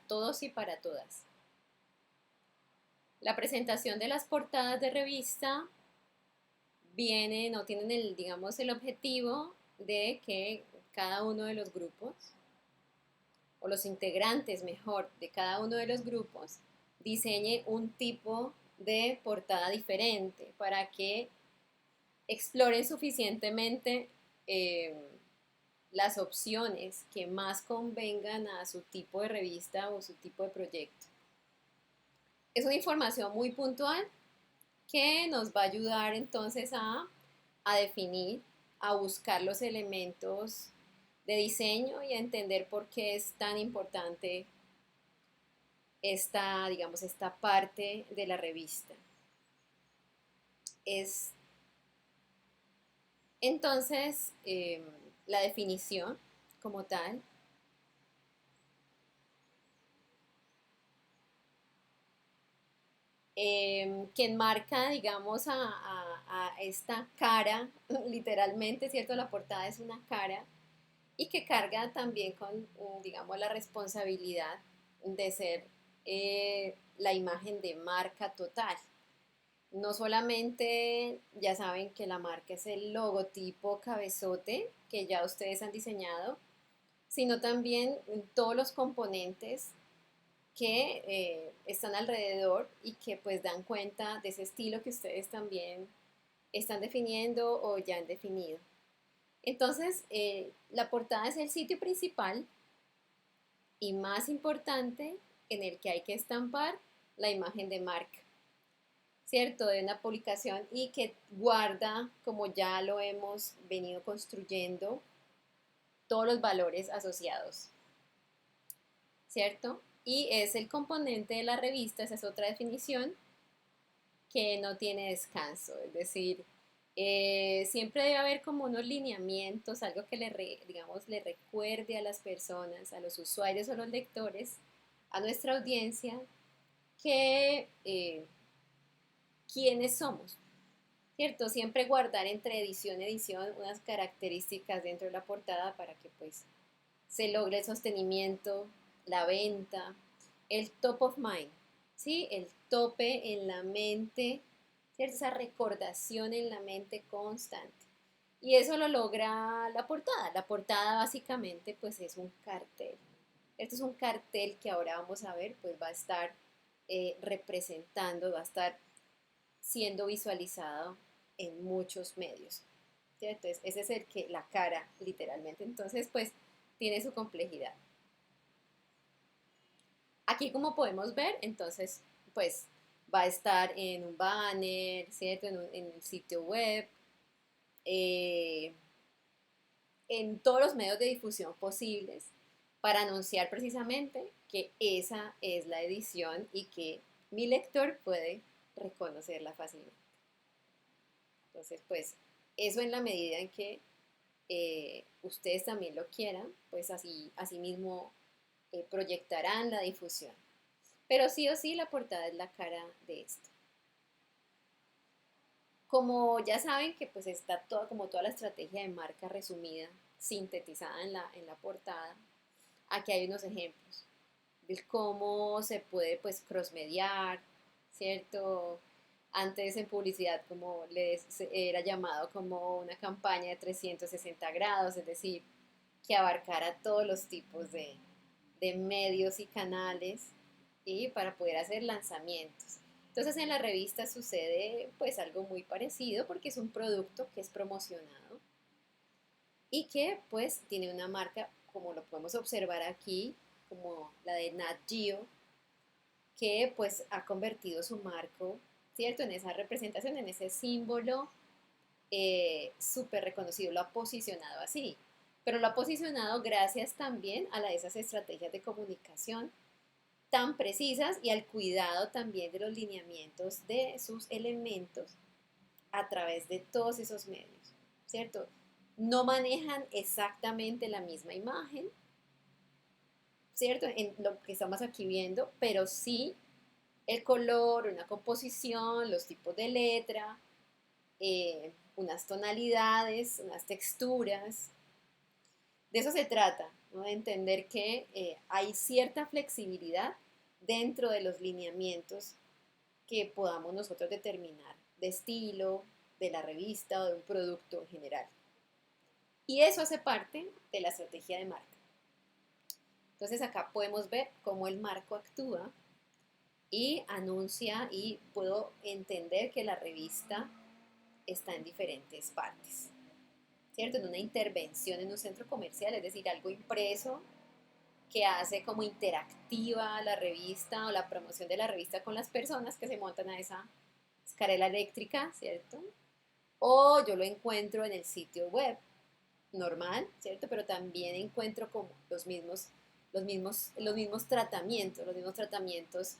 todos y para todas. La presentación de las portadas de revista vienen o tienen digamos, el objetivo de que cada uno de los grupos, o los integrantes mejor de cada uno de los grupos, diseñe un tipo de portada diferente para que exploren suficientemente eh, las opciones que más convengan a su tipo de revista o su tipo de proyecto. Es una información muy puntual que nos va a ayudar entonces a definir, a buscar los elementos de diseño y a entender por qué es tan importante digamos, esta parte de la revista. Es entonces la definición como tal que enmarca, digamos, a esta cara, literalmente, ¿cierto? La portada es una cara y que carga también con, digamos, la responsabilidad de ser la imagen de marca total. No solamente, ya saben que la marca es el logotipo cabezote que ya ustedes han diseñado, sino también todos los componentes que están alrededor y que pues dan cuenta de ese estilo que ustedes también están definiendo o ya han definido. Entonces, la portada es el sitio principal y más importante en el que hay que estampar la imagen de marca, ¿cierto? De una publicación y que guarda, como ya lo hemos venido construyendo, todos los valores asociados, ¿cierto? Y es el componente de la revista, esa es otra definición, que no tiene descanso, es decir, siempre debe haber como unos lineamientos, algo que digamos, le recuerde a las personas, a los usuarios o los lectores, a nuestra audiencia, que quiénes somos, ¿cierto? Siempre guardar entre edición y edición unas características dentro de la portada para que pues se logre el sostenimiento, la venta, el top of mind, ¿sí? El tope en la mente, ¿cierto? Esa recordación en la mente constante. Y eso lo logra la portada. La portada básicamente pues es un cartel. Este es un cartel que ahora vamos a ver, pues va a estar representando, va a estar siendo visualizado en muchos medios. ¿Cierto? Entonces, ese es el que, la cara, literalmente. Entonces, pues, tiene su complejidad. Aquí, como podemos ver, entonces, pues, va a estar en un banner, ¿cierto? En el sitio web, eh, en todos los medios de difusión posibles para anunciar precisamente que esa es la edición y que mi lector puede reconocerla fácilmente. Entonces, pues, eso en la medida en que ustedes también lo quieran, pues así mismo proyectarán la difusión. Pero sí o sí la portada es la cara de esto. Como ya saben que pues está como toda la estrategia de marca resumida, sintetizada en la portada, aquí hay unos ejemplos de cómo se puede pues crossmediar, ¿cierto? Antes en publicidad como era llamado como una campaña de 360 grados, es decir, que abarcara todos los tipos de medios y canales y para poder hacer lanzamientos. Entonces en la revista sucede pues algo muy parecido porque es un producto que es promocionado y que pues tiene una marca como lo podemos observar aquí, como la de Nat Geo, que pues ha convertido su marco, ¿cierto? En esa representación, en ese símbolo súper reconocido, lo ha posicionado así, pero lo ha posicionado gracias también a esas estrategias de comunicación tan precisas y al cuidado también de los lineamientos de sus elementos a través de todos esos medios, ¿cierto? No manejan exactamente la misma imagen, ¿cierto? En lo que estamos aquí viendo, pero sí el color, una composición, los tipos de letra, unas tonalidades, unas texturas. De eso se trata, ¿no? De entender que hay cierta flexibilidad dentro de los lineamientos que podamos nosotros determinar de estilo, de la revista o de un producto en general. Y eso hace parte de la estrategia de marca. Entonces acá podemos ver cómo el marco actúa y anuncia y puedo entender que la revista está en diferentes partes, ¿cierto? En una intervención en un centro comercial, es decir, algo impreso que hace como interactiva la revista o la promoción de la revista con las personas que se montan a esa escalera eléctrica, ¿cierto? O yo lo encuentro en el sitio web normal, ¿cierto? Pero también encuentro como los mismos tratamientos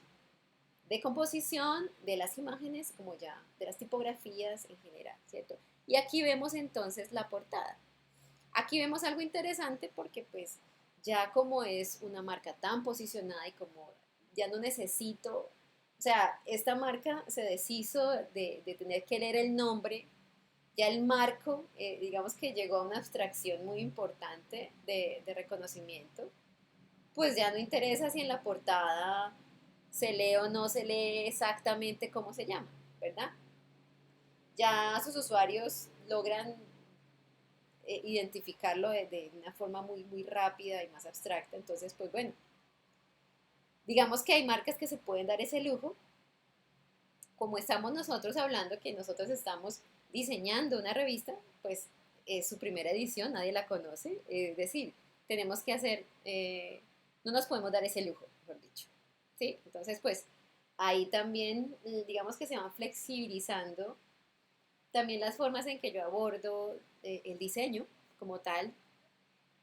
de composición de las imágenes, como ya de las tipografías en general, ¿cierto? Y aquí vemos entonces la portada. Aquí vemos algo interesante porque pues ya como es una marca tan posicionada y como ya no necesito, o sea, esta marca se deshizo de tener que leer el nombre, ya el marco, digamos que llegó a una abstracción muy importante de reconocimiento, pues ya no interesa si en la portada se lee o no se lee exactamente cómo se llama, ¿verdad? Ya sus usuarios logran identificarlo de una forma muy, muy rápida y más abstracta. Entonces, pues bueno, digamos que hay marcas que se pueden dar ese lujo, como estamos nosotros hablando, que nosotros estamos diseñando una revista, pues es su primera edición, nadie la conoce, es decir, tenemos que hacer, no nos podemos dar ese lujo, mejor dicho. ¿Sí? Entonces, pues ahí también, digamos que se van flexibilizando también las formas en que yo abordo el diseño como tal,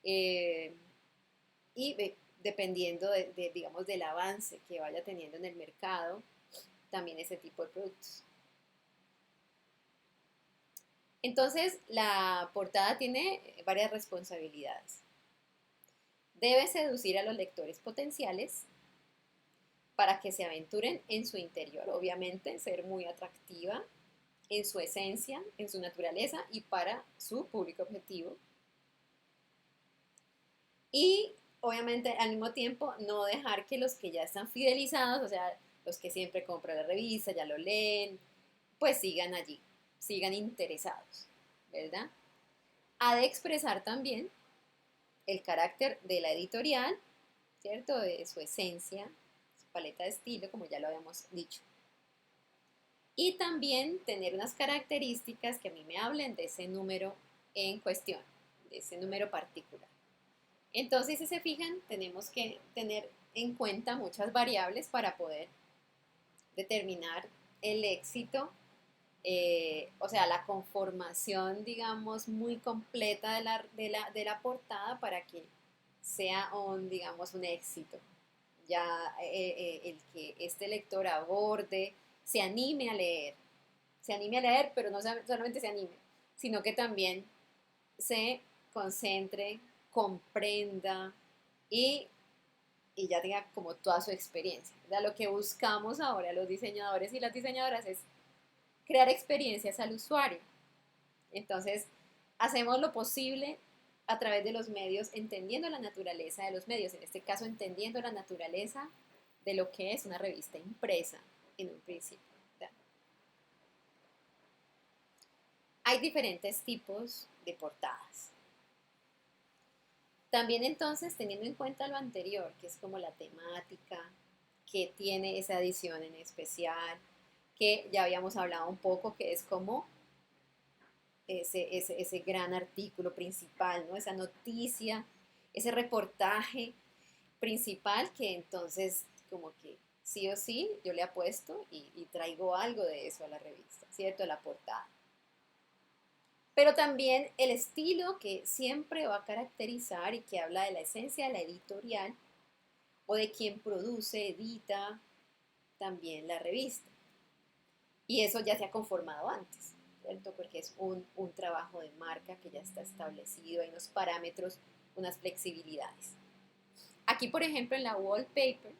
eh, y dependiendo digamos, del avance que vaya teniendo en el mercado, también ese tipo de productos. Entonces, la portada tiene varias responsabilidades. Debe seducir a los lectores potenciales para que se aventuren en su interior, obviamente, ser muy atractiva en su esencia, en su naturaleza y para su público objetivo. Y obviamente al mismo tiempo no dejar que los que ya están fidelizados, o sea, los que siempre compran la revista, ya lo leen, pues sigan allí, sigan interesados, ¿verdad? Ha de expresar también el carácter de la editorial, ¿cierto? De su esencia, su paleta de estilo, como ya lo habíamos dicho. Y también tener unas características que a mí me hablen de ese número en cuestión, de ese número particular. Entonces, si se fijan, tenemos que tener en cuenta muchas variables para poder determinar el éxito, o sea, la conformación, digamos, muy completa de la portada para que sea digamos, un éxito. Ya el que este lector aborde, se anime a leer, pero no solamente se anime, sino que también se concentre, comprenda y, y ya tenga como toda su experiencia. ¿Verdad? Lo que buscamos ahora los diseñadores y las diseñadoras es crear experiencias al usuario. Entonces, hacemos lo posible a través de los medios, entendiendo la naturaleza de los medios, en este caso entendiendo la naturaleza de lo que es una revista impresa en un principio. ¿Verdad? Hay diferentes tipos de portadas. También entonces, teniendo en cuenta lo anterior, que es como la temática, que tiene esa edición en especial, que ya habíamos hablado un poco, que es como ese gran artículo principal, ¿no? Esa noticia, ese reportaje principal que entonces como que sí o sí yo le apuesto y traigo algo de eso a la revista, ¿cierto? A la portada. Pero también el estilo que siempre va a caracterizar y que habla de la esencia de la editorial o de quien produce, edita también la revista. Y eso ya se ha conformado antes, ¿cierto? Porque es un trabajo de marca que ya está establecido, hay unos parámetros, unas flexibilidades. Aquí, por ejemplo, en la Wallpaper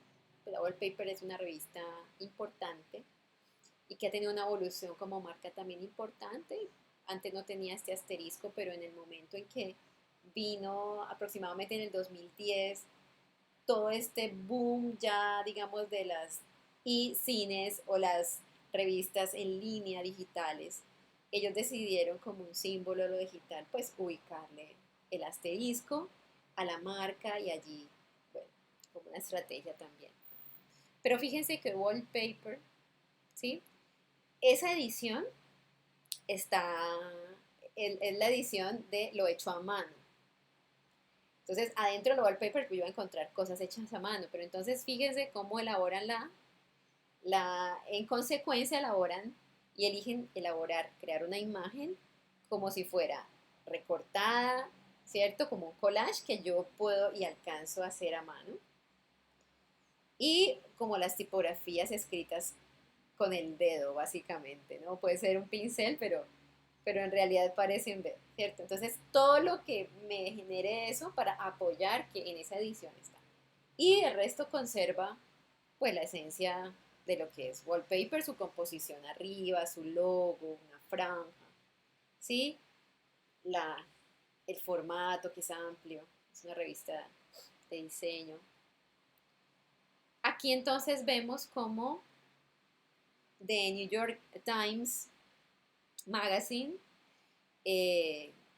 es una revista importante y que ha tenido una evolución como marca también importante. Antes no tenía este asterisco, pero en el momento en que vino aproximadamente en el 2010 todo este boom ya, digamos, de las e-cines o las revistas en línea digitales. Ellos decidieron como un símbolo de lo digital, pues ubicarle el asterisco a la marca y allí, bueno, como una estrategia también. Pero fíjense que Wallpaper, ¿sí? Esa edición está, es la edición de lo hecho a mano. Entonces, adentro del wallpaper pues, yo voy a encontrar cosas hechas a mano, pero entonces fíjense cómo elaboran en consecuencia elaboran y eligen elaborar, crear una imagen como si fuera recortada, ¿cierto? Como un collage que yo puedo y alcanzo a hacer a mano. Y como las tipografías escritas con el dedo, básicamente, ¿no? Puede ser un pincel, pero en realidad parecen ver, ¿cierto? Entonces, todo lo que me genere eso para apoyar que en esa edición está. Y el resto conserva, pues, la esencia de lo que es Wallpaper, su composición arriba, su logo, una franja, ¿sí? La, el formato que es amplio, es una revista de diseño. Aquí entonces vemos cómo The New York Times Magazine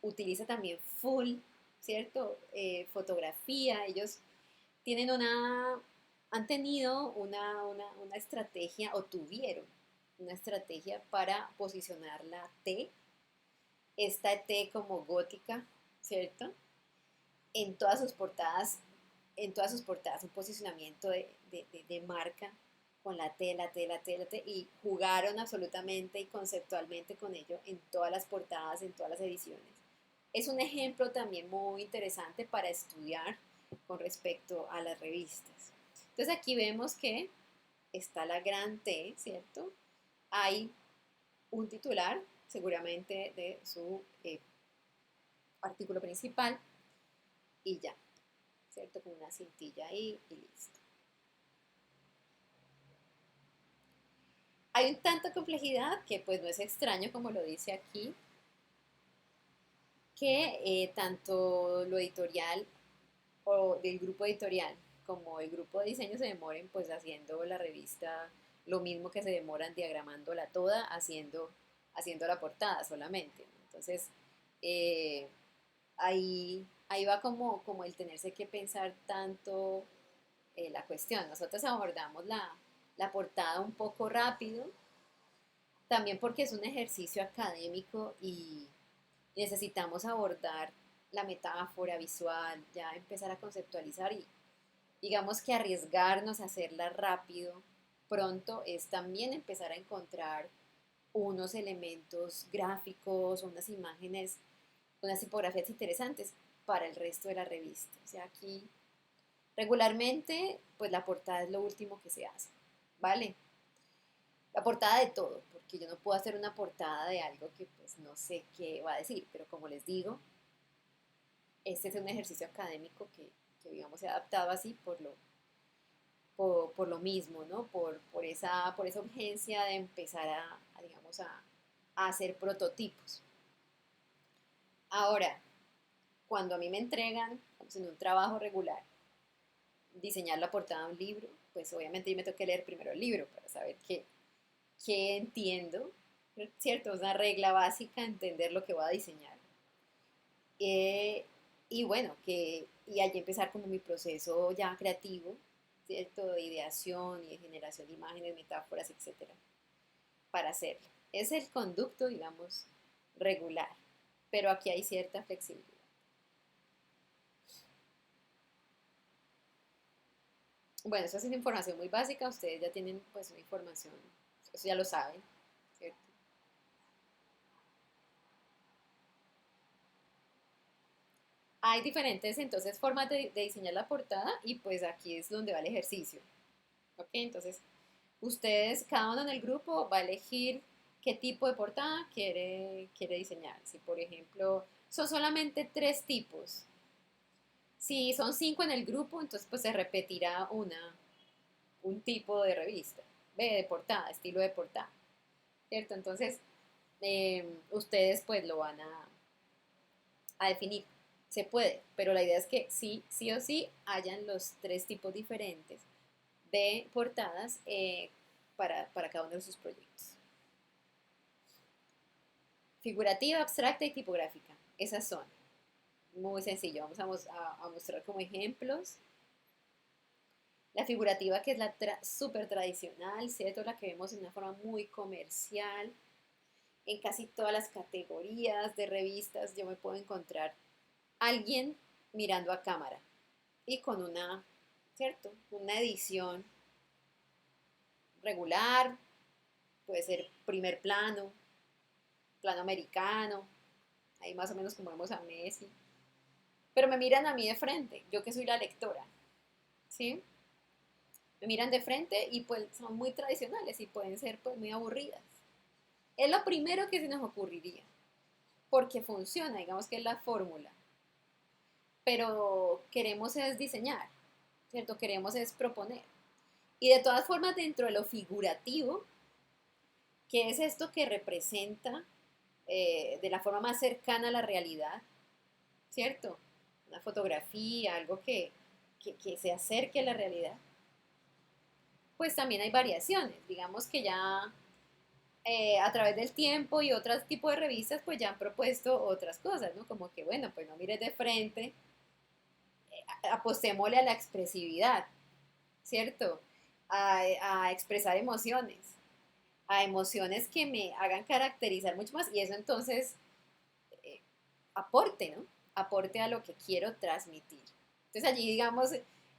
utiliza también full, ¿cierto? Fotografía. Ellos tienen han tenido una estrategia o tuvieron una estrategia para posicionar la T, esta T como gótica, ¿cierto? En todas sus portadas, un posicionamiento de marca con la T, la T, la T, la T, y jugaron absolutamente y conceptualmente con ello en todas las portadas, en todas las ediciones. Es un ejemplo también muy interesante para estudiar con respecto a las revistas. Entonces aquí vemos que está la gran T, ¿cierto? Hay un titular, seguramente de su artículo principal, y ya, ¿cierto? Con una cintilla ahí y listo. Hay un tanta complejidad que pues no es extraño como lo dice aquí, que tanto lo editorial o del grupo editorial como el grupo de diseño se demoren pues haciendo la revista lo mismo que se demoran diagramándola toda haciendo la portada solamente. Entonces, eh, ahí va como el tenerse que pensar tanto la cuestión. Nosotros abordamos la portada un poco rápido, también porque es un ejercicio académico y necesitamos abordar la metáfora visual, ya empezar a conceptualizar y digamos que arriesgarnos a hacerla rápido, pronto, es también empezar a encontrar unos elementos gráficos, unas imágenes, unas tipografías interesantes para el resto de la revista. O sea, aquí regularmente, pues la portada es lo último que se hace, ¿vale? La portada de todo, porque yo no puedo hacer una portada de algo que pues no sé qué va a decir, pero como les digo, este es un ejercicio académico que digamos, se ha adaptado así por lo mismo, ¿no? Por esa urgencia de empezar digamos, a hacer prototipos. Ahora, cuando a mí me entregan, digamos, en un trabajo regular, diseñar la portada de un libro, pues obviamente yo me tengo que leer primero el libro para saber qué entiendo, ¿cierto? Es una regla básica entender lo que voy a diseñar. Eh, y bueno, y allí empezar como mi proceso ya creativo, ¿cierto? De ideación y de generación de imágenes, metáforas, etcétera, para hacerlo. Es el conducto, digamos, regular, pero aquí hay cierta flexibilidad. Bueno, eso es una información muy básica, ustedes ya tienen pues una información, eso ya lo saben, ¿cierto? Hay diferentes entonces formas de diseñar la portada y pues aquí es donde va el ejercicio, ¿ok? Entonces, ustedes, cada uno en el grupo va a elegir qué tipo de portada quiere diseñar. Si, por ejemplo, son solamente tres tipos. Si son cinco en el grupo, entonces pues se repetirá un tipo de revista, de portada, estilo de portada, ¿cierto? Entonces, ustedes pues lo van a definir. se puede, pero la idea es que sí, sí o sí hayan los tres tipos diferentes de portadas para cada uno de sus proyectos. Figurativa, abstracta y tipográfica. Esas son. Muy sencillo. Vamos a mostrar como ejemplos. La figurativa, que es la súper tradicional, ¿cierto? La que vemos de una forma muy comercial. En casi todas las categorías de revistas yo me puedo encontrar alguien mirando a cámara y con una, ¿cierto? Una edición regular, puede ser primer plano, plano americano, ahí más o menos como vemos a Messi, pero me miran a mí de frente, yo que soy la lectora, ¿sí? Me miran de frente y pues son muy tradicionales y pueden ser pues muy aburridas. Es lo primero que se nos ocurriría, porque funciona, digamos que es la fórmula, pero queremos es diseñar, ¿cierto? Queremos es proponer. Y de todas formas, dentro de lo figurativo, ¿qué es esto que representa de la forma más cercana a la realidad? ¿Cierto? Una fotografía, algo que se acerque a la realidad. Pues también hay variaciones. Digamos que ya a través del tiempo y otros tipos de revistas, pues ya han propuesto otras cosas, ¿no? Como que, bueno, pues no mires de frente, apostémosle a la expresividad, ¿cierto? A expresar emociones, a emociones que me hagan caracterizar mucho más y eso entonces eh, aporte, ¿no? Aporte a lo que quiero transmitir. Entonces allí, digamos,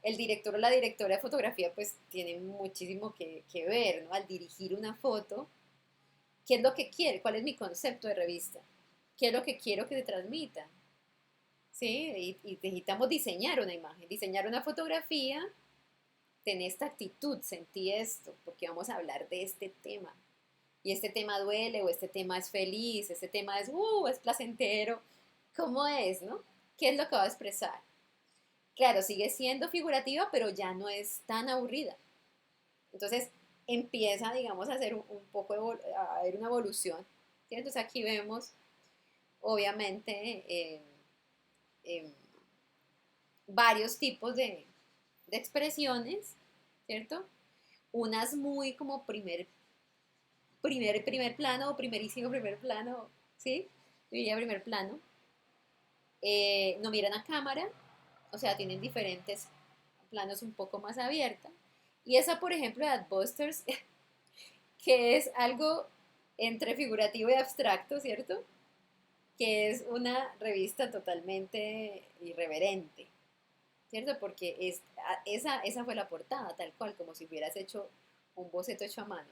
el director o la directora de fotografía pues tiene muchísimo que ver, ¿no? Al dirigir una foto, ¿qué es lo que quiere? ¿Cuál es mi concepto de revista? ¿Qué es lo que quiero que se transmita? ¿Sí? Y necesitamos diseñar una imagen, diseñar una fotografía, tener esta actitud, sentí esto, porque vamos a hablar de este tema. Y este tema duele, o este tema es feliz, este tema es placentero. ¿Cómo es, no? ¿Qué es lo que va a expresar? Claro, sigue siendo figurativa, pero ya no es tan aburrida. Entonces empieza, digamos, a hacer un poco, a haber una evolución. ¿Sí? Entonces aquí vemos, obviamente, eh, varios tipos de expresiones, ¿cierto? Unas muy como primer plano o primerísimo primer plano, ¿sí? Diría primer plano. No miran a cámara, o sea, tienen diferentes planos un poco más abiertos. Y esa, por ejemplo, de Adbusters, que es algo entre figurativo y abstracto, ¿cierto? Que es una revista totalmente irreverente, ¿cierto? Porque esa fue la portada, tal cual, como si hubieras hecho un boceto hecho a mano.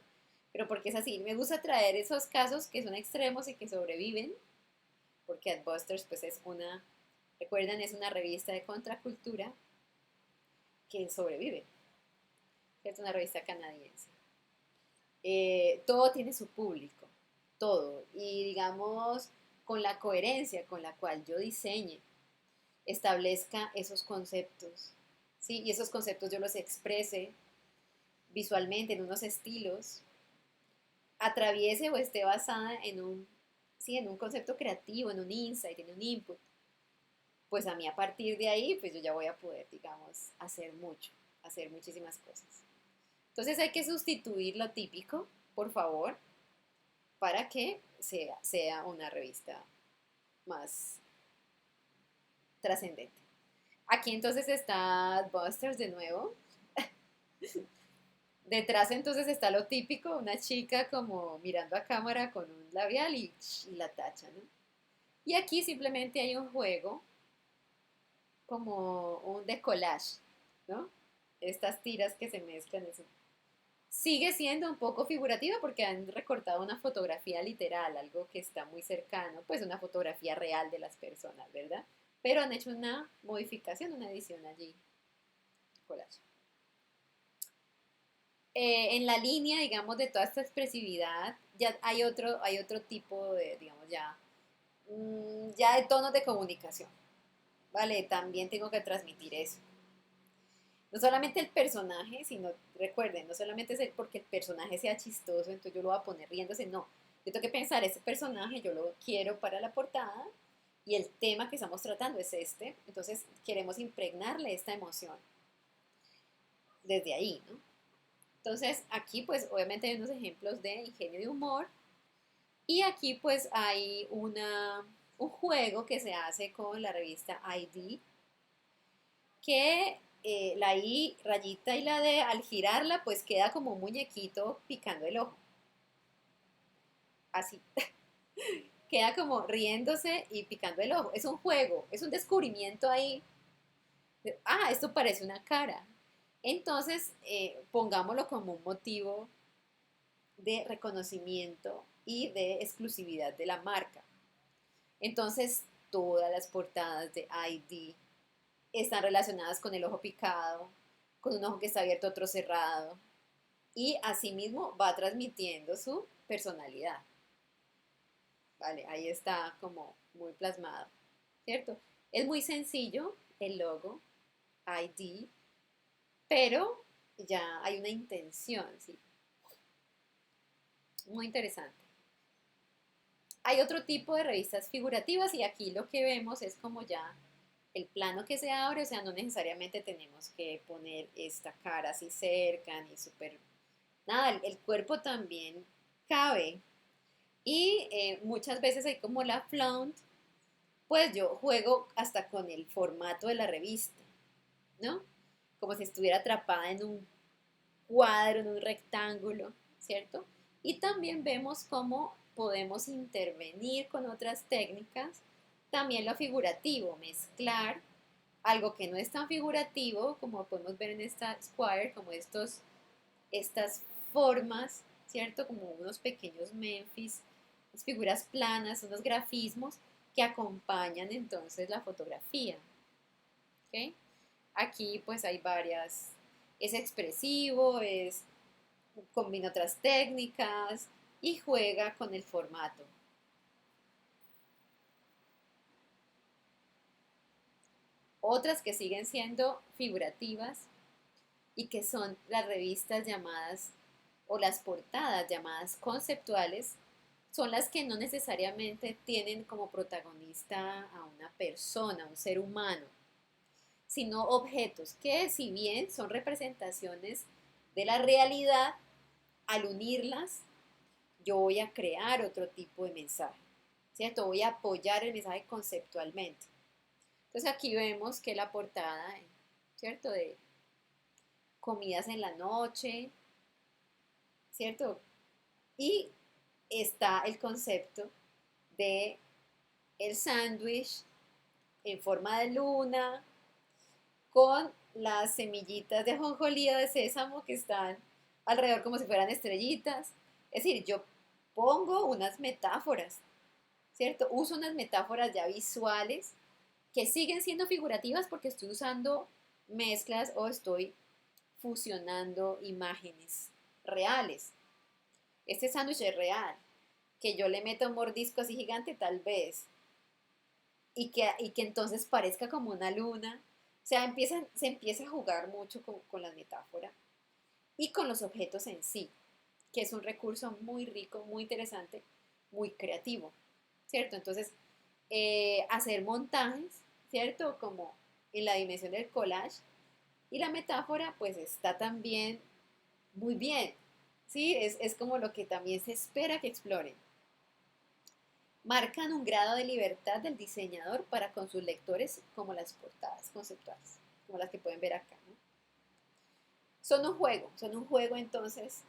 Pero porque es así, me gusta traer esos casos que son extremos y que sobreviven, porque Adbusters, pues es una, recuerdan, es una revista de contracultura que sobrevive, es una revista canadiense. Todo tiene su público, todo. Y digamos, con la coherencia con la cual yo diseñe, establezca esos conceptos, ¿sí? Y esos conceptos yo los exprese visualmente en unos estilos, atraviese o esté basada en sí, en un concepto creativo, en un insight, en un input, pues a mí a partir de ahí, pues yo ya voy a poder, digamos, hacer mucho, hacer muchísimas cosas. Entonces hay que sustituir lo típico, por favor, para que sea una revista más trascendente. Aquí entonces está Busters de nuevo. Detrás entonces está lo típico, una chica como mirando a cámara con un labial y la tacha, ¿no? Y aquí simplemente hay un juego como un de collage, ¿no? Estas tiras que se mezclan. Eso. Sigue siendo un poco figurativa porque han recortado una fotografía literal, algo que está muy cercano, pues una fotografía real de las personas, ¿verdad? Pero han hecho una modificación, una edición allí, collage. En la línea, digamos, de toda esta expresividad, ya hay otro tipo de, digamos, ya de tonos de comunicación, ¿vale? También tengo que transmitir eso. No solamente el personaje, sino, recuerden, no solamente es porque el personaje sea chistoso, entonces yo lo voy a poner riéndose, no. Yo tengo que pensar, ese personaje yo lo quiero para la portada y el tema que estamos tratando es este, entonces queremos impregnarle esta emoción desde ahí, ¿no? Entonces aquí pues obviamente hay unos ejemplos de ingenio de humor y aquí pues hay un juego que se hace con la revista ID que la I rayita y la D al girarla pues queda como un muñequito picando el ojo, así, queda como riéndose y picando el ojo. Es un juego, es un descubrimiento ahí. Esto parece una cara. Entonces, pongámoslo como un motivo de reconocimiento y de exclusividad de la marca. Entonces, todas las portadas de ID están relacionadas con el ojo picado, con un ojo que está abierto, otro cerrado, y asimismo va transmitiendo su personalidad. Vale, ahí está como muy plasmado, ¿cierto? Es muy sencillo el logo ID, pero ya hay una intención, ¿sí? Muy interesante. Hay otro tipo de revistas figurativas y aquí lo que vemos es como ya el plano que se abre, o sea, no necesariamente tenemos que poner esta cara así cerca ni súper... Nada, el cuerpo también cabe. Y muchas veces hay como la flaunt, pues yo juego hasta con el formato de la revista, ¿no? Como si estuviera atrapada en un cuadro, en un rectángulo, ¿cierto? Y también vemos cómo podemos intervenir con otras técnicas, también lo figurativo, mezclar algo que no es tan figurativo, como podemos ver en esta square, como estas formas, ¿cierto? Como unos pequeños Memphis, unas figuras planas, unos grafismos que acompañan entonces la fotografía, ¿ok? Aquí pues hay varias, es expresivo, combina otras técnicas y juega con el formato. Otras que siguen siendo figurativas y que son las revistas llamadas o las portadas llamadas conceptuales, son las que no necesariamente tienen como protagonista a una persona, a un ser humano, sino objetos que si bien son representaciones de la realidad, al unirlas yo voy a crear otro tipo de mensaje, ¿cierto? Voy a apoyar el mensaje conceptualmente. Entonces aquí vemos que la portada, ¿cierto? De comidas en la noche, ¿cierto? Y está el concepto de el sándwich en forma de luna con las semillitas de ajonjolí o de sésamo que están alrededor como si fueran estrellitas. Es decir, yo pongo unas metáforas, ¿cierto? Uso unas metáforas ya visuales que siguen siendo figurativas porque estoy usando mezclas o estoy fusionando imágenes reales. Este sándwich es real. Que yo le meta un mordisco así gigante, tal vez. Y que entonces parezca como una luna. O sea, se empieza a jugar mucho con las metáforas y con los objetos en sí, que es un recurso muy rico, muy interesante, muy creativo, ¿cierto? Entonces, hacer montajes, ¿cierto? Como en la dimensión del collage. Y la metáfora, pues está también muy bien, ¿sí? Es como lo que también se espera que exploren. Marcan un grado de libertad del diseñador para con sus lectores, como las portadas conceptuales, como las que pueden ver acá, ¿no? Son un juego entonces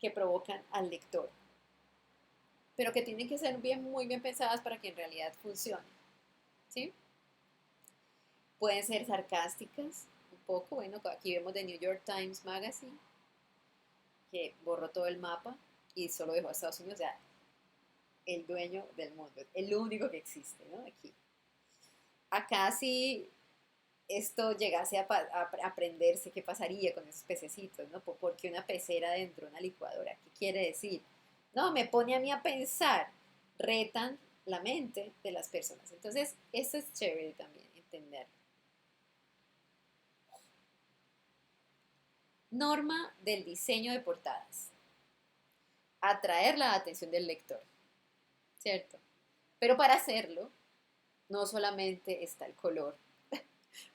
que provocan al lector, pero que tienen que ser bien, muy bien pensadas para que en realidad funcionen, ¿sí? Pueden ser sarcásticas, un poco, bueno, aquí vemos The New York Times Magazine, que borró todo el mapa y solo dejó a Estados Unidos, o sea, el dueño del mundo, el único que existe, ¿no? Aquí. Acá sí esto llegase a prenderse, ¿qué pasaría con esos pececitos, no? ¿Por qué una pecera dentro de una licuadora? ¿Qué quiere decir? No, me pone a mí a pensar, retan la mente de las personas. Entonces, esto es chévere también, entender. Norma del diseño de portadas. Atraer la atención del lector, ¿cierto? Pero para hacerlo, no solamente está el color,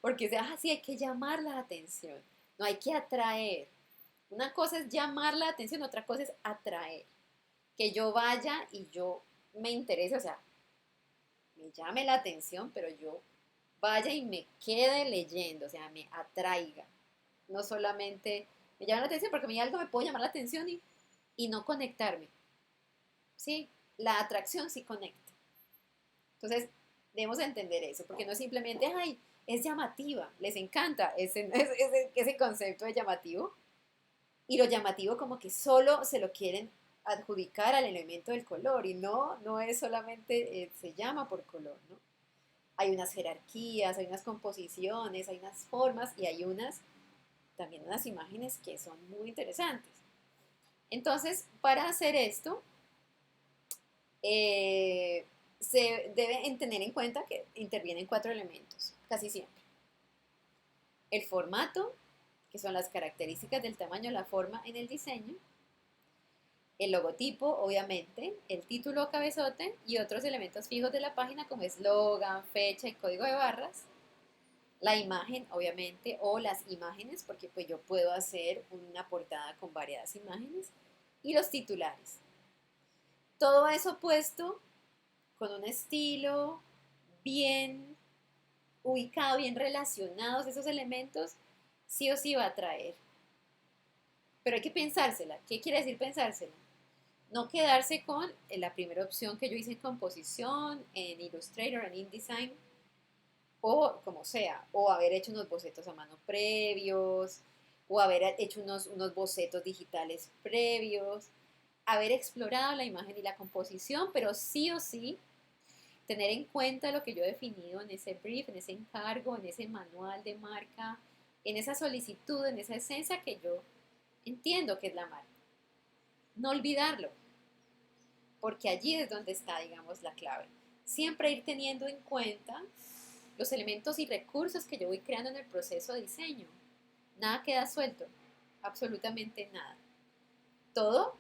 porque sí hay que llamar la atención, no hay que atraer. Una cosa es llamar la atención, otra cosa es atraer. Que yo vaya y yo me interese, o sea, me llame la atención, pero yo vaya y me quede leyendo, o sea, me atraiga. No solamente me llama la atención, porque a mí algo me puede llamar la atención y no conectarme. Sí, la atracción sí conecta. Entonces, debemos entender eso, porque no es simplemente, ay, es llamativa, les encanta ese concepto de llamativo, y lo llamativo como que solo se lo quieren adjudicar al elemento del color, y no es solamente, se llama por color, ¿no? Hay unas jerarquías, hay unas composiciones, hay unas formas, y hay también unas imágenes que son muy interesantes. Entonces, para hacer esto, eh, se debe tener en cuenta que intervienen 4 elementos, casi siempre. El formato, que son las características del tamaño, la forma en el diseño. El logotipo, obviamente, el título o cabezote y otros elementos fijos de la página como eslogan, fecha y código de barras. La imagen, obviamente, o las imágenes, porque pues yo puedo hacer una portada con variadas imágenes. Y los titulares. Todo eso puesto con un estilo bien ubicado, bien relacionados esos elementos, sí o sí va a atraer. Pero hay que pensársela. ¿Qué quiere decir pensársela? No quedarse con la primera opción que yo hice en composición, en Illustrator, en InDesign, o como sea, o haber hecho unos bocetos a mano previos, o haber hecho unos bocetos digitales previos, haber explorado la imagen y la composición, pero sí o sí tener en cuenta lo que yo he definido en ese brief, en ese encargo, en ese manual de marca, en esa solicitud, en esa esencia que yo entiendo que es la marca. No olvidarlo, porque allí es donde está, digamos, la clave. Siempre ir teniendo en cuenta los elementos y recursos que yo voy creando en el proceso de diseño. Nada queda suelto, absolutamente nada. Todo,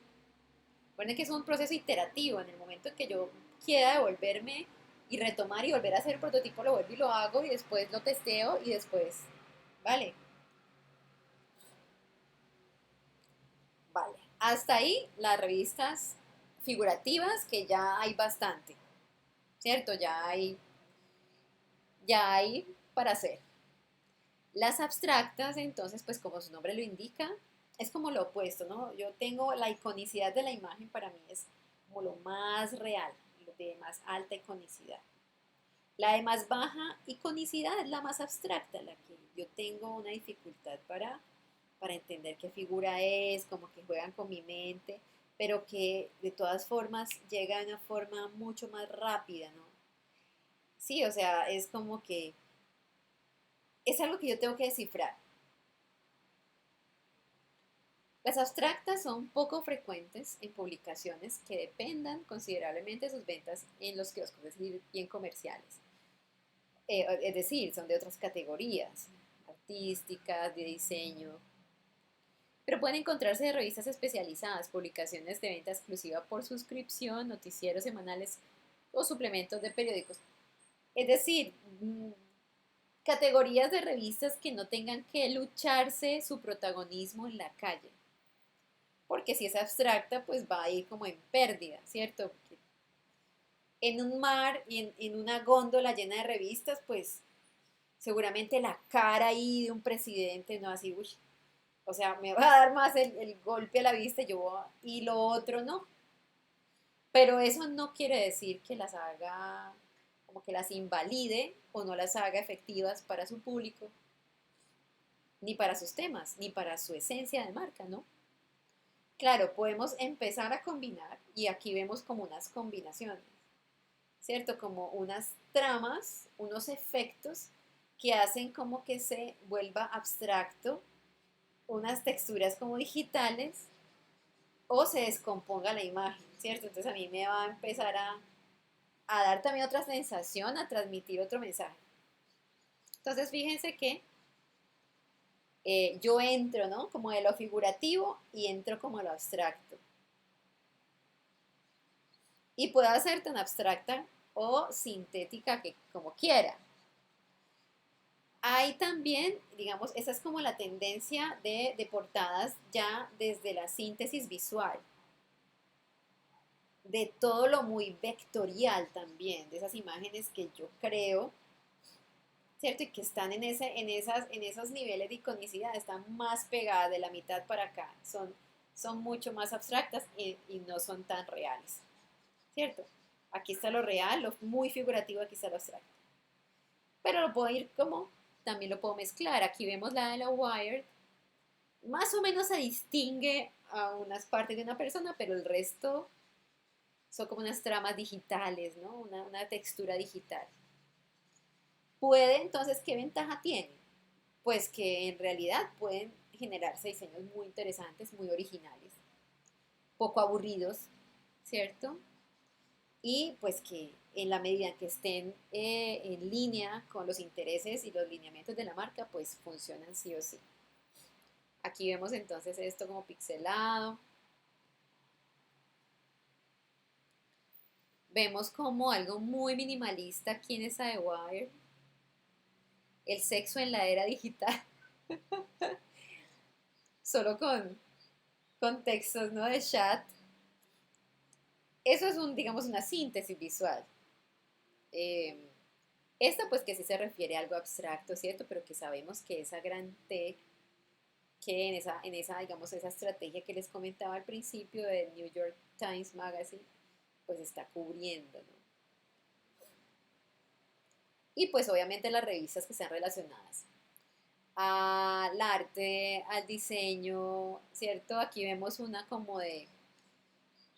bueno, que es un proceso iterativo. En el momento en que yo quiera devolverme y retomar y volver a hacer el prototipo, lo vuelvo y lo hago y después lo testeo y después, vale, vale. Hasta ahí las revistas figurativas, que ya hay bastante, ¿cierto? Ya hay para hacer. Las abstractas, entonces, pues como su nombre lo indica, es como lo opuesto, ¿no? Yo tengo la iconicidad de la imagen, para mí es como lo más real, lo de más alta iconicidad. La de más baja iconicidad es la más abstracta, la que yo tengo una dificultad para entender qué figura es, como que juegan con mi mente, pero que de todas formas llega de una forma mucho más rápida, ¿no? Sí, o sea, es como que es algo que yo tengo que descifrar. Las abstractas son poco frecuentes en publicaciones que dependan considerablemente de sus ventas en los kioscos, es decir, bien comerciales. Es decir, son de otras categorías, artísticas, de diseño, pero pueden encontrarse de revistas especializadas, publicaciones de venta exclusiva por suscripción, noticieros semanales o suplementos de periódicos. Es decir, categorías de revistas que no tengan que lucharse su protagonismo en la calle. Porque si es abstracta, pues va a ir como en pérdida, ¿cierto? Porque en un mar y en una góndola llena de revistas, pues seguramente la cara ahí de un presidente, no así, uy, o sea, me va a dar más el golpe a la vista y lo otro no. Pero eso no quiere decir que las haga, como que las invalide o no las haga efectivas para su público, ni para sus temas, ni para su esencia de marca, ¿no? Claro, podemos empezar a combinar y aquí vemos como unas combinaciones, ¿cierto? Como unas tramas, unos efectos que hacen como que se vuelva abstracto, unas texturas como digitales o se descomponga la imagen, ¿cierto? Entonces a mí me va a empezar a dar también otra sensación, a transmitir otro mensaje. Entonces fíjense que yo entro, ¿no? Como de lo figurativo y entro como de lo abstracto. Y puede ser tan abstracta o sintética, que como quiera. Hay también, digamos, esa es como la tendencia de portadas ya desde la síntesis visual, de todo lo muy vectorial también, de esas imágenes que yo creo, ¿cierto? Y que están en esos niveles de iconicidad, están más pegadas de la mitad para acá, son mucho más abstractas y no son tan reales, ¿cierto? Aquí está lo real, lo muy figurativo, aquí está lo abstracto. Pero lo puedo ir como, también lo puedo mezclar. Aquí vemos la de la Wired, más o menos se distingue a unas partes de una persona, pero el resto son como unas tramas digitales, ¿no? Una textura digital. Puede, entonces, ¿qué ventaja tiene? Pues que en realidad pueden generarse diseños muy interesantes, muy originales, poco aburridos, ¿cierto? Y pues que en la medida que estén en línea con los intereses y los lineamientos de la marca, pues funcionan sí o sí. Aquí vemos entonces esto como pixelado. Vemos como algo muy minimalista aquí en esa de Wire. El sexo en la era digital. Solo con textos, ¿no? De chat. Eso es digamos, una síntesis visual. Eh, esta pues que sí se refiere a algo abstracto, ¿cierto? Pero que sabemos que esa gran T, que digamos, esa estrategia que les comentaba al principio del New York Times Magazine, pues está cubriendo, ¿no? Y pues obviamente las revistas que sean relacionadas al arte, al diseño, ¿cierto? Aquí vemos una como de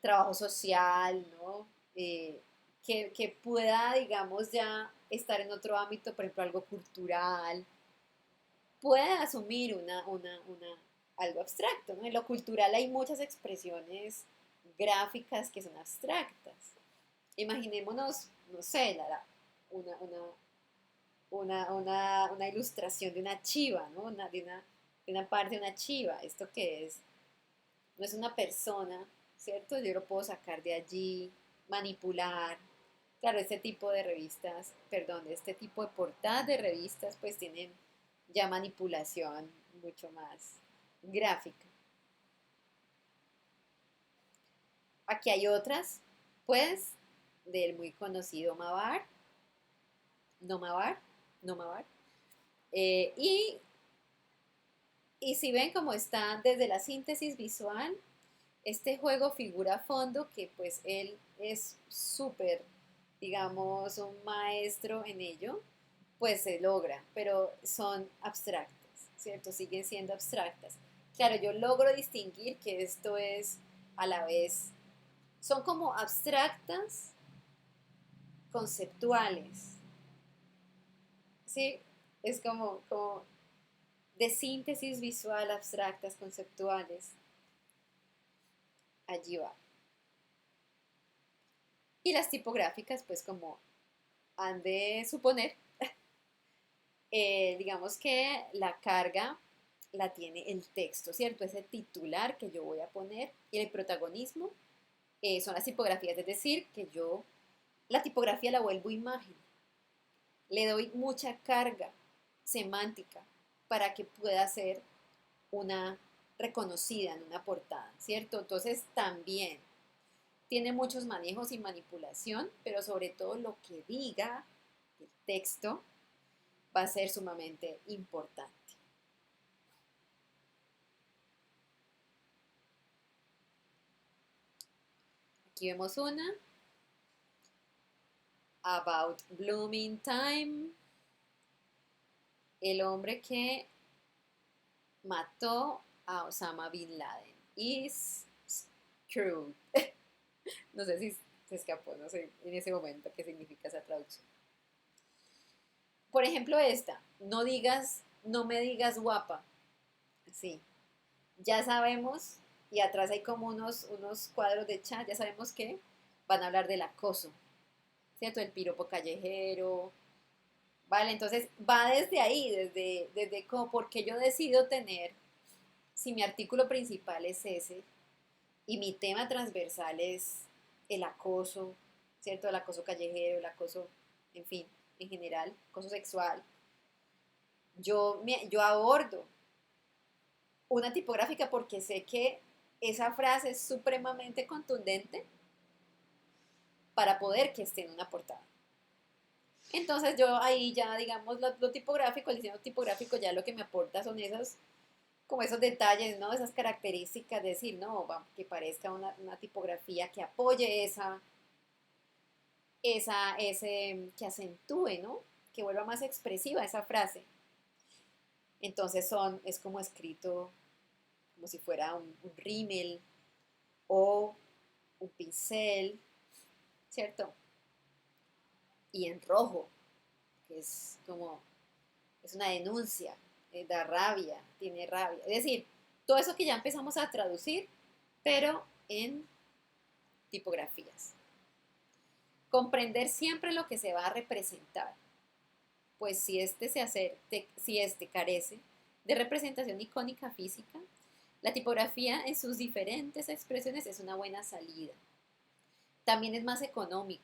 trabajo social, ¿no? Que pueda, digamos, ya estar en otro ámbito, por ejemplo, algo cultural, puede asumir algo abstracto, ¿no? En lo cultural hay muchas expresiones gráficas que son abstractas. Imaginémonos, no sé, una, una, una ilustración de una chiva, ¿no? De una parte de una chiva. ¿Esto qué es? No es una persona, ¿cierto? Yo lo puedo sacar de allí, manipular. Claro, este tipo de revistas, perdón, este tipo de portadas de revistas, pues tienen ya manipulación mucho más gráfica. Aquí hay otras, pues, del muy conocido Mavar, no Mavar, no Mavar. Eh, y, y si ven cómo está desde la síntesis visual, este juego figura a fondo que pues él es súper, digamos, un maestro en ello, pues se logra, pero son abstractas, ¿cierto? Siguen siendo abstractas. Claro, yo logro distinguir que esto es a la vez, son como abstractas, conceptuales, ¿sí? Es como de síntesis visual, abstractas, conceptuales, allí va. Y las tipográficas, pues como han de suponer, digamos que la carga la tiene el texto, ¿cierto? Ese titular que yo voy a poner y el protagonismo son las tipografías, es decir, que yo la tipografía la vuelvo imagen, le doy mucha carga semántica para que pueda ser una reconocida en una portada, ¿cierto? Entonces también tiene muchos manejos y manipulación, pero sobre todo lo que diga el texto va a ser sumamente importante. Aquí vemos una, About Blooming Time, el hombre que mató a Osama Bin Laden. Is screwed. No sé si se escapó, no sé en ese momento qué significa esa traducción. Por ejemplo, esta, no digas, no me digas guapa. Sí, ya sabemos, y atrás hay como unos cuadros de chat, ya sabemos que van a hablar del acoso, ¿cierto? El piropo callejero, ¿vale? Entonces va desde ahí, desde como porque yo decido tener, si mi artículo principal es ese y mi tema transversal es el acoso, ¿cierto? El acoso callejero, el acoso, en fin, en general, acoso sexual. Yo abordo una tipográfica porque sé que esa frase es supremamente contundente para poder que esté en una portada. Entonces yo ahí ya, digamos, lo tipográfico, el diseño tipográfico ya lo que me aporta son esos, como esos detalles, ¿no? Esas características de decir, no, que parezca una tipografía que apoye que acentúe, ¿no? Que vuelva más expresiva esa frase. Entonces es como escrito, como si fuera un rímel o un pincel, ¿cierto? Y en rojo, que es como, es una denuncia, da rabia, tiene rabia. Es decir, todo eso que ya empezamos a traducir, pero en tipografías. Comprender siempre lo que se va a representar, pues si este carece de representación icónica física, la tipografía en sus diferentes expresiones es una buena salida. También es más económica,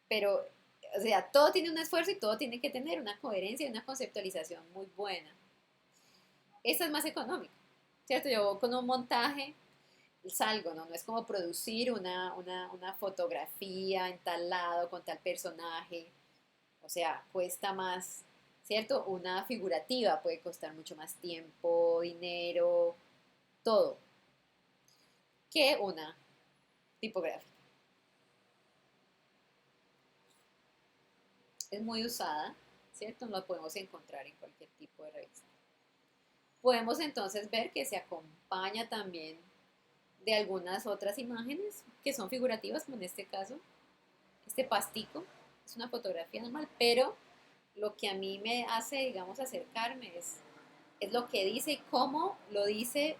pero, o sea, todo tiene un esfuerzo y todo tiene que tener una coherencia y una conceptualización muy buena. Esta es más económica, ¿cierto? Yo con un montaje salgo, ¿no? No es como producir una fotografía en tal lado con tal personaje, o sea, cuesta más, ¿cierto? Una figurativa puede costar mucho más tiempo, dinero, todo, que una tipográfica. Es muy usada, ¿cierto? No la podemos encontrar en cualquier tipo de revista. Podemos entonces ver que se acompaña también de algunas otras imágenes que son figurativas, como en este caso, este pastico, es una fotografía normal, pero lo que a mí me hace, digamos, acercarme es lo que dice y cómo lo dice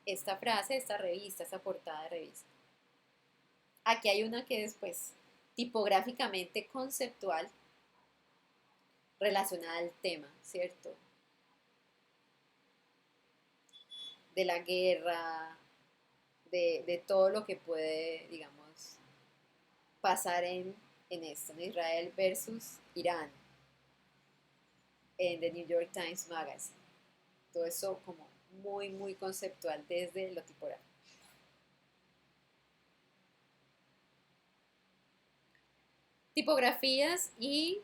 esta frase, esta revista, esta portada de revista. Aquí hay una que es, pues, tipográficamente conceptual relacionada al tema, ¿cierto? De la guerra, de todo lo que puede, digamos, pasar en esto, en Israel versus Irán, en The New York Times Magazine. Todo eso como muy, muy conceptual desde lo tipográfico. Tipografías e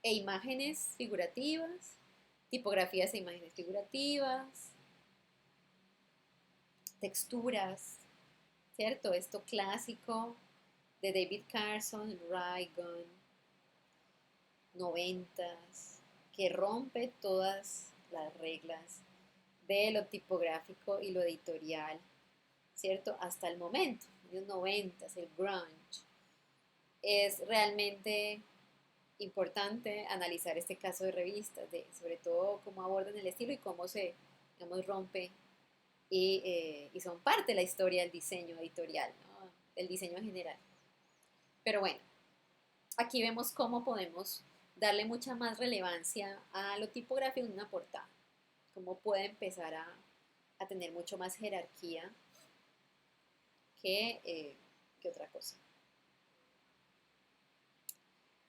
imágenes figurativas, tipografías e imágenes figurativas, texturas, ¿cierto? Esto clásico de David Carson, Raygun, noventas, que rompe todas las reglas de lo tipográfico y lo editorial, ¿cierto? Hasta el momento, en los noventas, el grunge. Es realmente importante analizar este caso de revistas, sobre todo cómo abordan el estilo y cómo se, digamos, rompe y son parte de la historia del diseño editorial, ¿no? Del diseño en general. Pero bueno, aquí vemos cómo podemos darle mucha más relevancia a lo tipográfico en una portada, cómo puede empezar a tener mucho más jerarquía que otra cosa.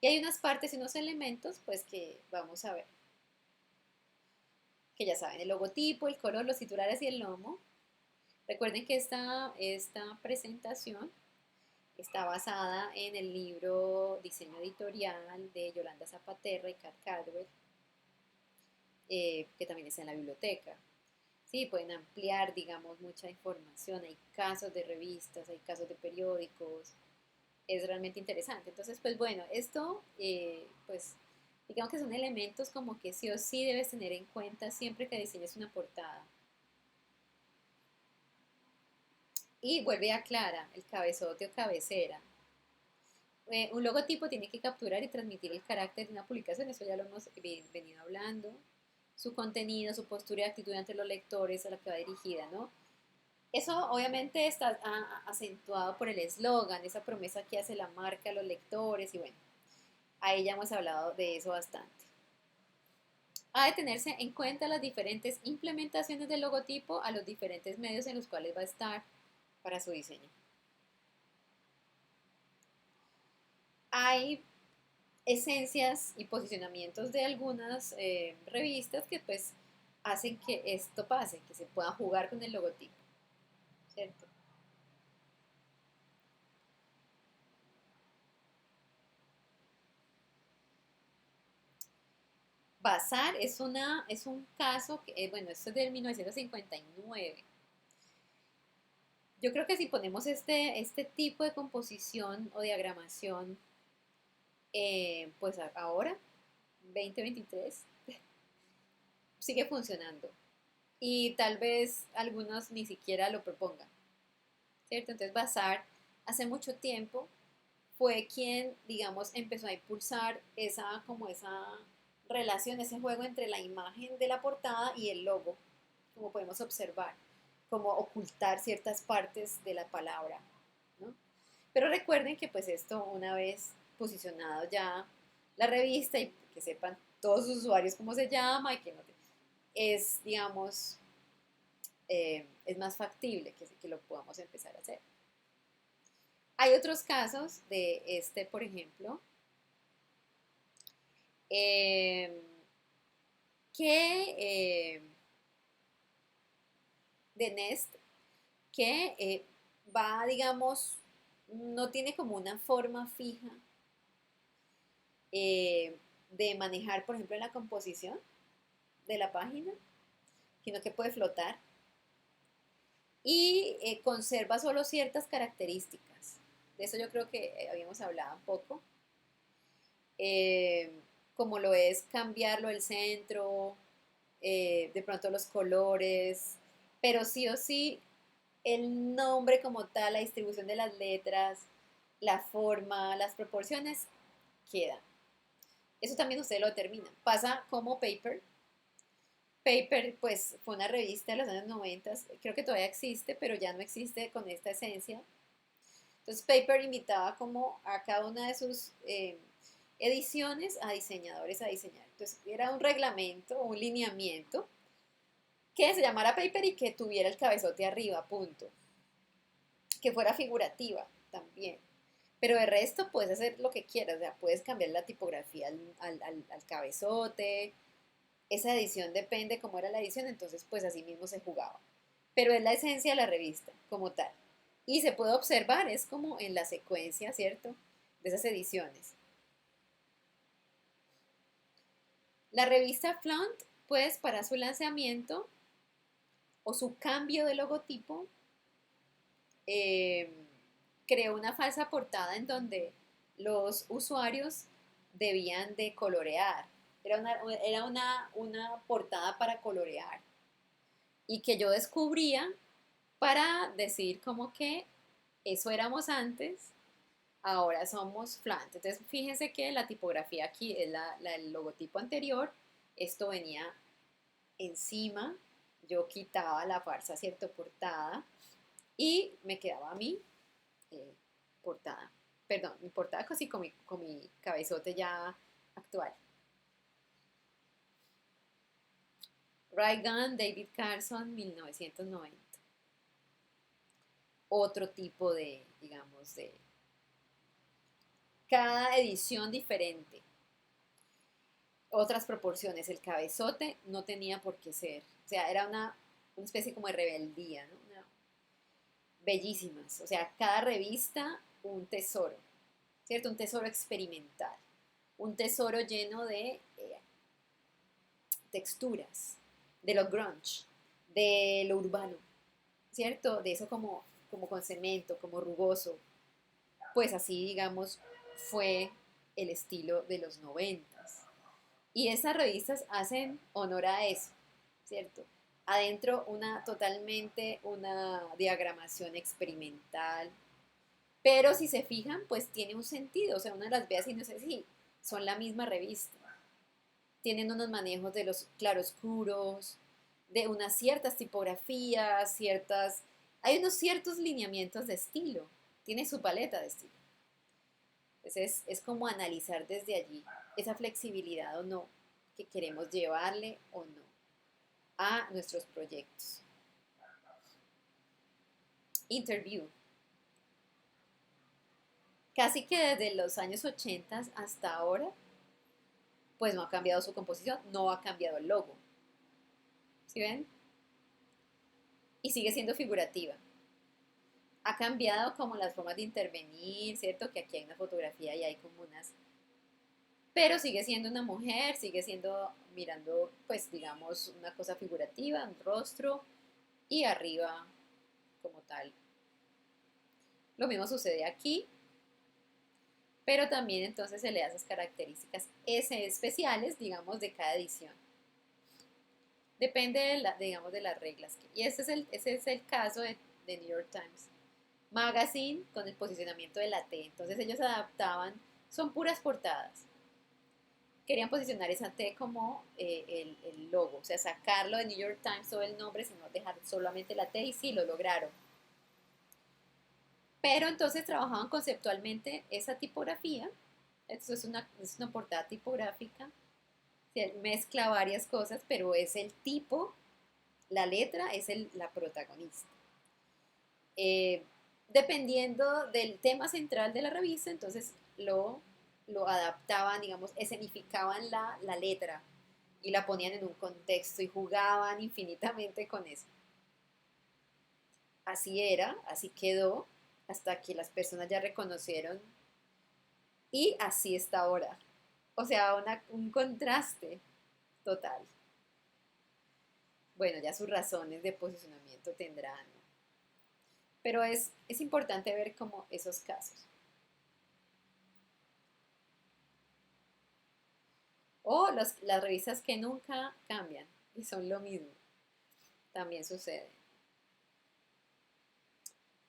Y hay unas partes y unos elementos pues que vamos a ver, que ya saben, el logotipo, el color, los titulares y el lomo. Recuerden que esta presentación está basada en el libro Diseño Editorial de Yolanda Zapaterra y Kat Cadwell, que también está en la biblioteca. Sí, pueden ampliar, digamos, mucha información. Hay casos de revistas, hay casos de periódicos. Es realmente interesante. Entonces, pues bueno, esto, pues, digamos que son elementos como que sí o sí debes tener en cuenta siempre que diseñes una portada. Y vuelve y aclara el cabezote o cabecera. Un logotipo tiene que capturar y transmitir el carácter de una publicación, eso ya lo hemos venido hablando, su contenido, su postura y actitud ante los lectores a la que va dirigida, ¿no? Eso obviamente está acentuado por el eslogan, esa promesa que hace la marca a los lectores y bueno, ahí ya hemos hablado de eso bastante. Ha de tenerse en cuenta las diferentes implementaciones del logotipo a los diferentes medios en los cuales va a estar para su diseño. hay esencias y posicionamientos de algunas revistas que pues hacen que esto pase, que se pueda jugar con el logotipo, ¿cierto? Bazar es un caso que, bueno, esto es del 1959. Yo creo que si ponemos este tipo de composición o diagramación, pues ahora, 2023, sigue funcionando. Y tal vez algunos ni siquiera lo propongan, ¿cierto? Entonces Bazar hace mucho tiempo fue quien, digamos, empezó a impulsar como esa relación, ese juego entre la imagen de la portada y el logo, como podemos observar, como ocultar ciertas partes de la palabra, ¿no? Pero recuerden que pues esto una vez posicionado ya la revista y que sepan todos sus usuarios cómo se llama y que no es, digamos, es más factible que lo podamos empezar a hacer. Hay otros casos de por ejemplo, eh, que de Nest, que va, digamos, no tiene como una forma fija de manejar, por ejemplo, la composición de la página, sino que puede flotar y conserva solo ciertas características. De eso yo creo que habíamos hablado un poco. Eh, como lo es cambiarlo el centro, de pronto los colores, pero sí o sí el nombre como tal, la distribución de las letras, la forma, las proporciones, queda. Eso también usted lo determina. Pasa como Paper. Paper, pues, fue una revista de los años 90, creo que todavía existe, pero ya no existe con esta esencia. Entonces, Paper invitaba como a cada una de sus ediciones a diseñadores a diseñar. Entonces, era un reglamento, un lineamiento que se llamara Paper y que tuviera el cabezote arriba, punto. Que fuera figurativa también. Pero de resto puedes hacer lo que quieras, o sea, puedes cambiar la tipografía al cabezote. Esa edición depende cómo era la edición, entonces pues así mismo se jugaba. Pero es la esencia de la revista como tal. Y se puede observar, es como en la secuencia, ¿cierto? De esas ediciones. La revista Flaunt, pues para su lanzamiento o su cambio de logotipo, eh, creó una falsa portada en donde los usuarios debían de colorear. Era una portada para colorear y que yo descubría para decir como que eso éramos antes, ahora somos Flant. Entonces fíjense que la tipografía aquí es el logotipo anterior, esto venía encima, yo quitaba la farsa, ¿cierto? Portada y me quedaba a mí eh, portada. Perdón, mi portada casi con mi cabezote ya actual. Ray Gun, David Carson, 1990. Otro tipo de, digamos, de cada edición diferente. Otras proporciones. El cabezote no tenía por qué ser. O sea, era una especie como de rebeldía, ¿no? Bellísimas. O sea, cada revista un tesoro, ¿cierto? Un tesoro experimental. Un tesoro lleno de texturas, de lo grunge, de lo urbano, ¿cierto? De eso como con cemento, como rugoso. Pues así, digamos, fue el estilo de los 90. Y estas revistas hacen honor a eso, ¿cierto? Adentro totalmente una diagramación experimental, pero si se fijan, pues tiene un sentido, o sea, una las ve así y no sé si son la misma revista. Tienen unos manejos de los claroscuros, de unas ciertas tipografías, hay unos ciertos lineamientos de estilo, tiene su paleta de estilo. Entonces es como analizar desde allí esa flexibilidad o no que queremos llevarle o no a nuestros proyectos. Interview. casi que desde los años 80 hasta ahora, pues no ha cambiado su composición, no ha cambiado el logo. ¿Sí ven? Y sigue siendo figurativa. Ha cambiado como las formas de intervenir, ¿cierto? Que aquí hay una fotografía y hay como unas... Pero sigue siendo una mujer, sigue siendo mirando, pues digamos, una cosa figurativa, un rostro y arriba como tal. Lo mismo sucede aquí, pero también entonces se le da esas características especiales, digamos, de cada edición. Depende, digamos, de las reglas. Y ese es el caso de New York Times Magazine con el posicionamiento de la T. Entonces ellos adaptaban, son puras portadas. Querían posicionar esa T como el logo, o sea, sacarlo de New York Times todo el nombre, sino dejar solamente la T y sí, lo lograron. Pero entonces trabajaban conceptualmente esa tipografía. Esto es una portada tipográfica, se mezcla varias cosas, pero es el tipo, la letra es la protagonista. Eh, Dependiendo del tema central de la revista, entonces lo adaptaban, digamos, escenificaban la letra y la ponían en un contexto y jugaban infinitamente con eso. Así era, así quedó, hasta que las personas ya reconocieron y así está ahora. O sea, un contraste total. Bueno, ya sus razones de posicionamiento tendrán, ¿no? Pero es importante ver como esos casos. O las revistas que nunca cambian y son lo mismo. También sucede.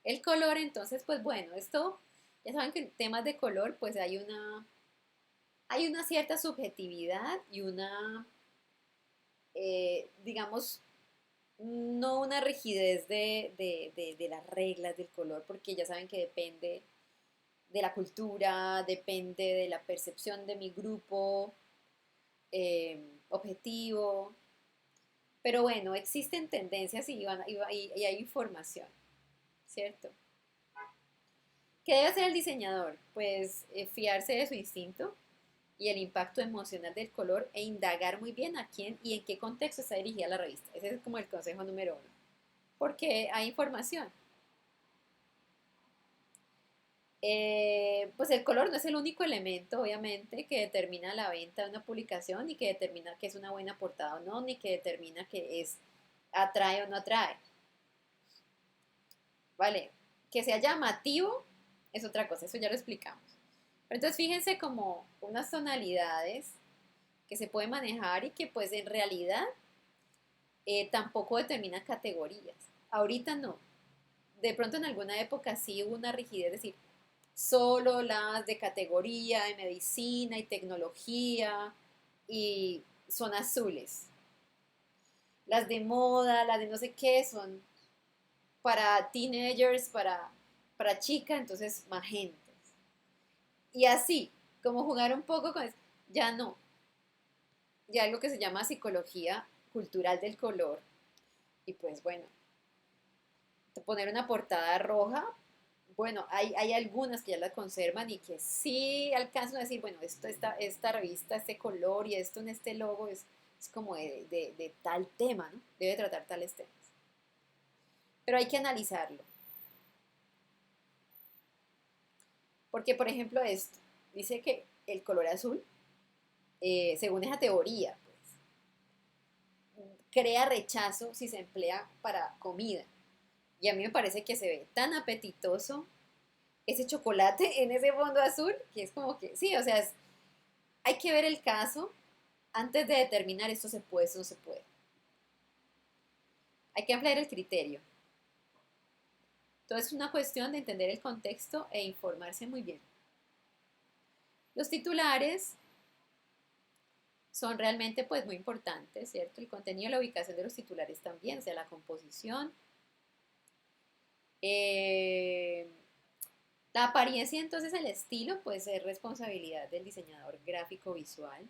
El color, entonces, pues bueno, esto, ya saben que en temas de color, pues hay una cierta subjetividad y una, digamos, no una rigidez de las reglas del color, porque ya saben que depende de la cultura, depende de la percepción de mi grupo objetivo. Pero bueno, existen tendencias y hay información, ¿cierto? ¿Qué debe hacer el diseñador? Pues fiarse de su instinto y el impacto emocional del color e indagar muy bien a quién y en qué contexto está dirigida la revista. Ese es como el consejo número uno. Porque hay información. Pues el color no es el único elemento, obviamente, que determina la venta de una publicación, ni que determina que es una buena portada o no, ni que determina que es atrae o no atrae. ¿Vale? Que sea llamativo es otra cosa, eso ya lo explicamos. Pero entonces fíjense como unas tonalidades que se pueden manejar y que pues en realidad tampoco determinan categorías. Ahorita no. De pronto en alguna época sí hubo una rigidez, es decir, solo las de categoría de medicina y tecnología y son azules. Las de moda, las de no sé qué, son para teenagers, para chicas, entonces magenta. Y así, como jugar un poco con eso, ya no. Ya algo que se llama psicología cultural del color. Y pues bueno, poner una portada roja, bueno, hay algunas que ya la conservan y que sí alcanzan a decir, bueno, esta revista, este color y esto en este logo es como de tal tema, ¿no? Debe tratar tales temas. Pero hay que analizarlo. Porque, por ejemplo, esto dice que el color azul, según esa teoría, crea rechazo si se emplea para comida. Y a mí me parece que se ve tan apetitoso ese chocolate en ese fondo azul, que es como que, sí, o sea, hay que ver el caso antes de determinar esto se puede, esto no se puede. Hay que ampliar el criterio. Entonces es una cuestión de entender el contexto e informarse muy bien. Los titulares son realmente pues muy importantes, ¿cierto? El contenido y la ubicación de los titulares también, o sea, la composición. Eh, la apariencia, entonces, el estilo, pues es responsabilidad del diseñador gráfico visual.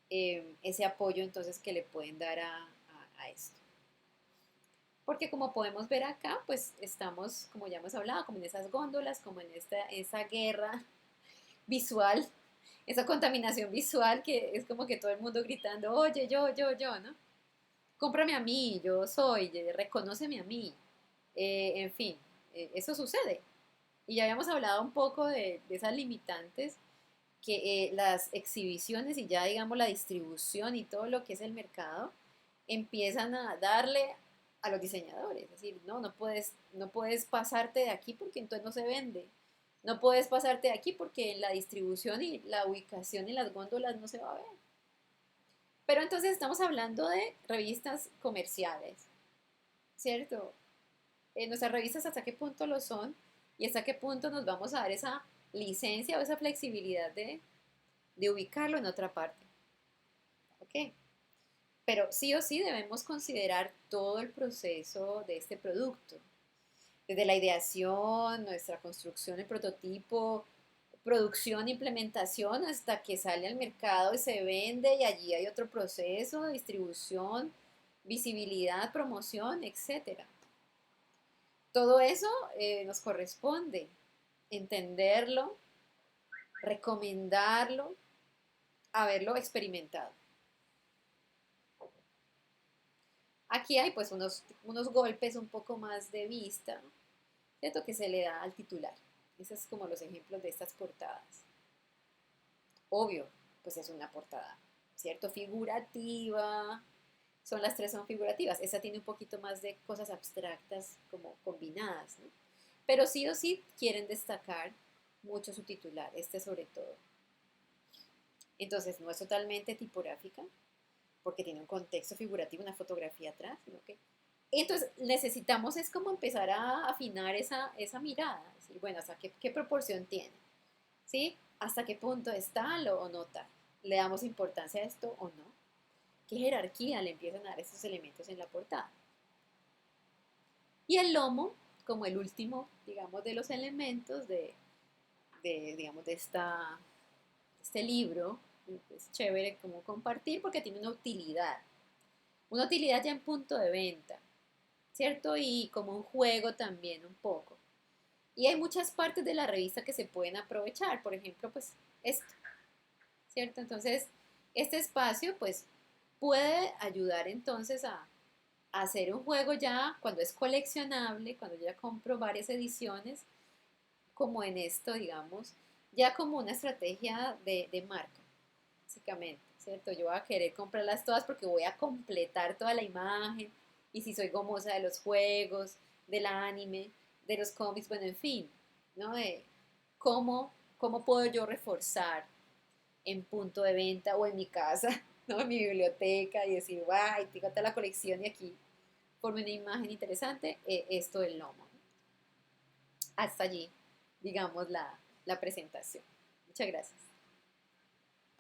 Ese apoyo, entonces, que le pueden dar a esto. Porque como podemos ver acá, pues estamos, como ya hemos hablado, como en esas góndolas, como en esa guerra visual, esa contaminación visual que es como que todo el mundo gritando, oye, yo, ¿no? Cómprame a mí, yo soy, reconóceme a mí. En fin, eso sucede. Y ya habíamos hablado un poco de esas limitantes que las exhibiciones y ya digamos la distribución y todo lo que es el mercado empiezan a darle a los diseñadores. Es decir, no puedes pasarte de aquí porque entonces no se vende. No puedes pasarte de aquí porque en la distribución y la ubicación en las góndolas no se va a ver. Pero entonces estamos hablando de revistas comerciales, ¿cierto? Nuestras revistas hasta qué punto lo son y hasta qué punto nos vamos a dar esa licencia o esa flexibilidad de ubicarlo en otra parte. ¿Ok? Pero sí o sí debemos considerar todo el proceso de este producto, desde la ideación, nuestra construcción, el prototipo, producción, implementación, hasta que sale al mercado y se vende y allí hay otro proceso de distribución, visibilidad, promoción, etcétera. Todo eso nos corresponde entenderlo, recomendarlo, haberlo experimentado. Aquí hay pues unos golpes un poco más de vista, ¿cierto? Que se le da al titular. Esos es como los ejemplos de estas portadas. Obvio, pues es una portada, ¿cierto? Figurativa. Las tres son figurativas. Esa tiene un poquito más de cosas abstractas como combinadas, ¿no? Pero sí o sí quieren destacar mucho su titular, este sobre todo. Entonces no es totalmente tipográfica, porque tiene un contexto figurativo, una fotografía atrás, sino que... Entonces necesitamos es como empezar a afinar esa mirada, ¿sí? Bueno, ¿hasta qué proporción tiene? ¿Sí? ¿Hasta qué punto es tal o no tal? ¿Le damos importancia a esto o no? ¿Qué jerarquía le empiezan a dar estos elementos en la portada? Y el lomo, como el último, digamos, de los elementos digamos, este libro, es chévere como compartir porque tiene una utilidad ya en punto de venta, ¿cierto? Y como un juego también un poco. Y hay muchas partes de la revista que se pueden aprovechar, por ejemplo, pues esto, ¿cierto? Entonces, este espacio pues puede ayudar entonces a hacer un juego ya cuando es coleccionable, cuando ya compro varias ediciones, como en esto, digamos, ya como una estrategia de marca, básicamente, ¿cierto? Yo voy a querer comprarlas todas porque voy a completar toda la imagen, y si soy gomosa de los juegos, del anime, de los cómics, bueno, en fin, ¿no? De cómo puedo yo reforzar en punto de venta o en mi casa, ¿no? En mi biblioteca y decir, guay, tengo toda la colección y aquí forme una imagen interesante, esto del lomo. Hasta allí, digamos, la presentación. Muchas gracias.